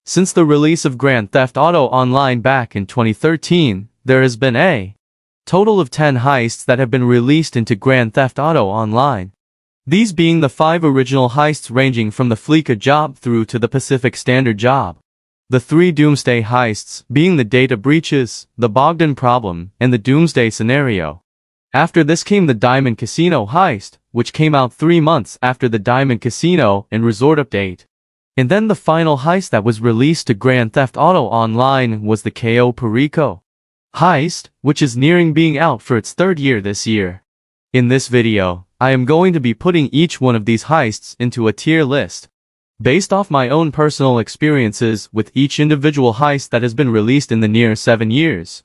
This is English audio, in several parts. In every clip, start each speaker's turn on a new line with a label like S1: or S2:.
S1: Since the release of Grand Theft Auto Online back in 2013, there has been a total of 10 heists that have been released into Grand Theft Auto Online. These being the 5 original heists ranging from the Fleeca job through to the Pacific Standard job. The 3 Doomsday heists, being the data breaches, the Bogdan problem, and the Doomsday scenario. After this came the Diamond Casino heist, which came out 3 months after the Diamond Casino and Resort update. And then the final heist that was released to Grand Theft Auto Online was the Cayo Perico heist, which is nearing being out for its 3rd year this year. In this video, I am going to be putting each one of these heists into a tier list, based off my own personal experiences with each individual heist that has been released in the near 7 years.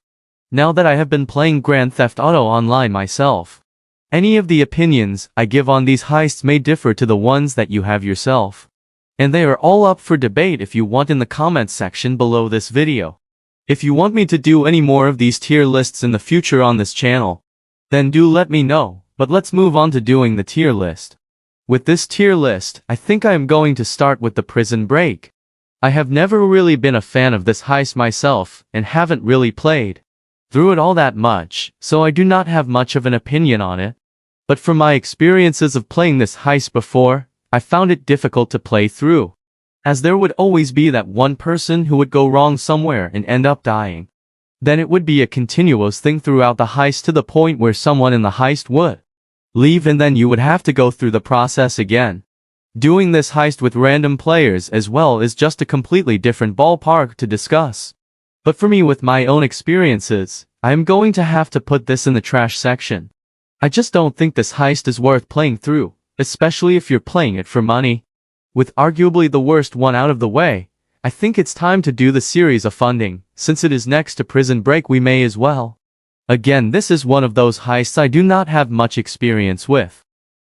S1: Now that I have been playing Grand Theft Auto Online myself, any of the opinions I give on these heists may differ to the ones that you have yourself. And they are all up for debate if you want in the comments section below this video. If you want me to do any more of these tier lists in the future on this channel, then do let me know, but let's move on to doing the tier list. With this tier list, I think I am going to start with the Prison Break. I have never really been a fan of this heist myself, and haven't really played through it all that much, so I do not have much of an opinion on it. But from my experiences of playing this heist before, I found it difficult to play through, as there would always be that one person who would go wrong somewhere and end up dying. Then it would be a continuous thing throughout the heist to the point where someone in the heist would leave and then you would have to go through the process again. Doing this heist with random players as well is just a completely different ballpark to discuss. But for me, with my own experiences, I am going to have to put this in the trash section. I just don't think this heist is worth playing through, especially if you're playing it for money. With arguably the worst one out of the way, I think it's time to do the series of funding. Since it is next to Prison Break, we may as well. Again, this is one of those heists I do not have much experience with.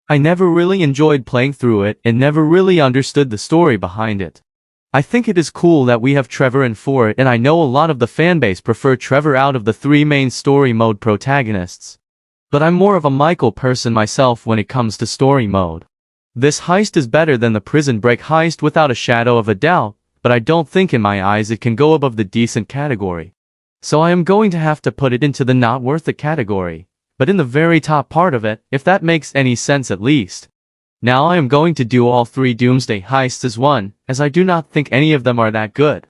S1: I never really enjoyed playing through it and never really understood the story behind it. I think it is cool that we have Trevor in for it, and I know a lot of the fanbase prefer Trevor out of the 3 main story mode protagonists. But I'm more of a Michael person myself when it comes to story mode. This heist is better than the Prison Break heist without a shadow of a doubt, but I don't think in my eyes it can go above the decent category. So I am going to have to put it into the not worth it category, but in the very top part of it, if that makes any sense at least. Now I am going to do all 3 Doomsday heists as one, as I do not think any of them are that good.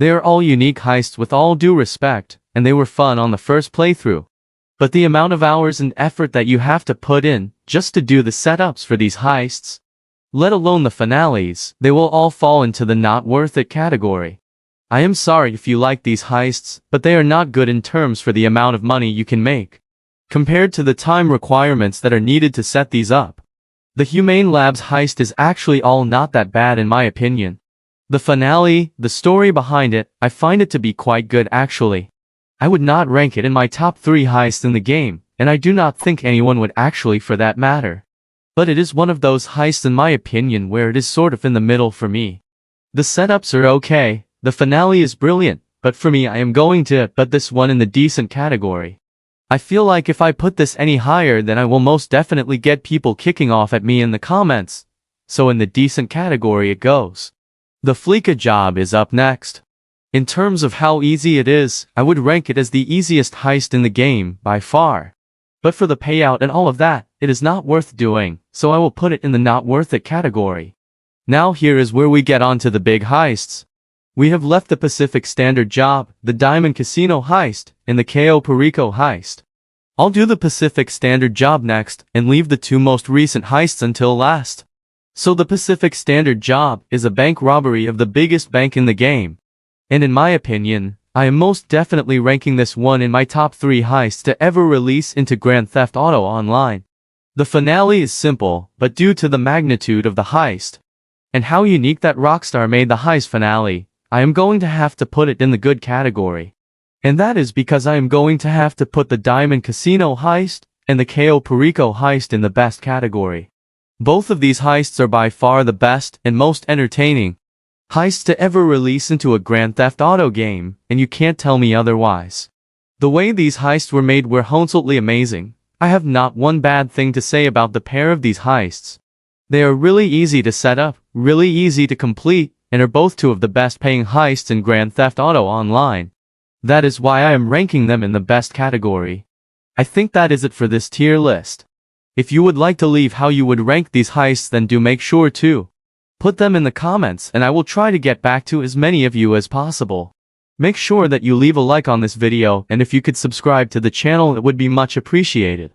S1: They are all unique heists with all due respect, and they were fun on the first playthrough. But the amount of hours and effort that you have to put in, just to do the setups for these heists, let alone the finales, they will all fall into the not worth it category. I am sorry if you like these heists, but they are not good in terms for the amount of money you can make, compared to the time requirements that are needed to set these up. The Humane Labs heist is actually all not that bad in my opinion. The finale, the story behind it, I find it to be quite good actually. I would not rank it in my top 3 heists in the game, and I do not think anyone would actually for that matter. But it is one of those heists in my opinion where it is sort of in the middle for me. The setups are okay, the finale is brilliant, but for me I am going to put this one in the decent category. I feel like if I put this any higher then I will most definitely get people kicking off at me in the comments. So in the decent category it goes. The Fleeca job is up next. In terms of how easy it is, I would rank it as the easiest heist in the game, by far. But for the payout and all of that, it is not worth doing, so I will put it in the not worth it category. Now here is where we get on to the big heists. We have left the Pacific Standard job, the Diamond Casino heist, and the Cayo Perico heist. I'll do the Pacific Standard job next, and leave the 2 most recent heists until last. So the Pacific Standard job is a bank robbery of the biggest bank in the game. And in my opinion, I am most definitely ranking this one in my top 3 heists to ever release into Grand Theft Auto Online. The finale is simple, but due to the magnitude of the heist, and how unique that Rockstar made the heist finale, I am going to have to put it in the good category. And that is because I am going to have to put the Diamond Casino heist and the Cayo Perico heist in the best category. Both of these heists are by far the best and most entertaining heists to ever release into a Grand Theft Auto game, and you can't tell me otherwise. The way these heists were made were absolutely amazing. I have not one bad thing to say about the pair of these heists. They are really easy to set up, really easy to complete, and are both two of the best paying heists in Grand Theft Auto Online. That is why I am ranking them in the best category. I think that is it for this tier list. If you would like to leave how you would rank these heists, then do make sure to put them in the comments, and I will try to get back to as many of you as possible. Make sure that you leave a like on this video, and if you could subscribe to the channel, it would be much appreciated.